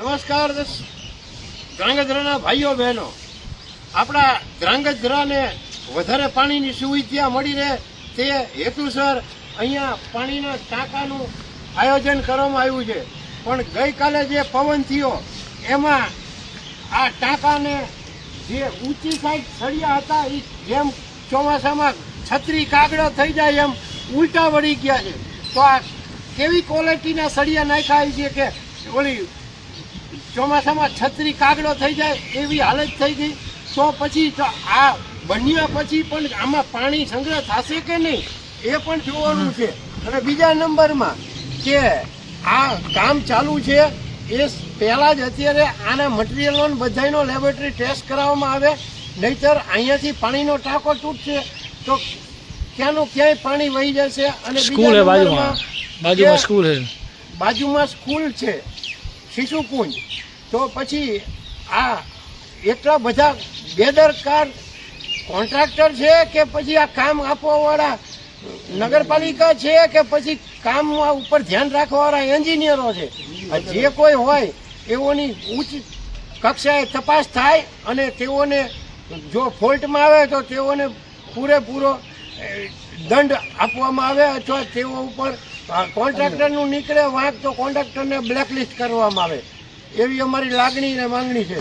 નમસ્કાર ધ્રાંગધ્રાના ભાઈઓ બહેનો, આપણા ધ્રાંગધ્રાને વધારે પાણીની સુવિધા મળી રહે તે હેતુસર અહીંયા પાણીના ટાંકાનું આયોજન કરવામાં આવ્યું છે. પણ ગઈકાલે જે પવન થયો એમાં આ ટાંકાને જે ઊંચી સાઈડ સળિયા હતા એ જેમ ચોમાસામાં છત્રી કાગડા થઈ જાય એમ ઉલટા વળી ગયા છે. તો આ કેવી ક્વોલિટીના સળિયા નાખ્યા છે કે ઓલી ચોમાસામાં છત્રી કાગડો થઈ જાય એવી હાલત થઈ ગઈ. તો પછી આ બન્યા પછી પણ આમાં પાણી સંગ્રહ થશે કે નહીં એ પણ જોવાનું છે. અને બીજા નંબરમાં કે આ કામ ચાલુ છે એ પહેલાં જ અત્યારે આના મટીરિયલનો બધાનો લેબોરેટરી ટેસ્ટ કરાવવામાં આવે, નહીંતર અહીંયાથી પાણીનો ટાંકો તૂટશે તો ક્યાંનું ક્યાંય પાણી વહી જશે. અને બાજુમાં સ્કૂલ છે શિશુકુંજ. તો પછી આ એટલા બધા બેદરકાર કોન્ટ્રાક્ટર છે કે પછી આ કામ આપવાવાળા નગરપાલિકા છે કે પછી કામ ઉપર ધ્યાન રાખવાવાળા એન્જિનિયરો છે. જે કોઈ હોય એઓની ઉચ્ચ કક્ષાએ તપાસ થાય અને તેઓને જો ફોલ્ટમાં આવે તો તેઓને પૂરેપૂરો દંડ આપવામાં આવે, અથવા તેઓ ઉપર કોન્ટ્રાક્ટરનું નીકળે વાંક તો કોન્ટ્રાક્ટરને બ્લેકલિસ્ટ કરવામાં આવે, એવી અમારી લાગણી અને માંગણી છે.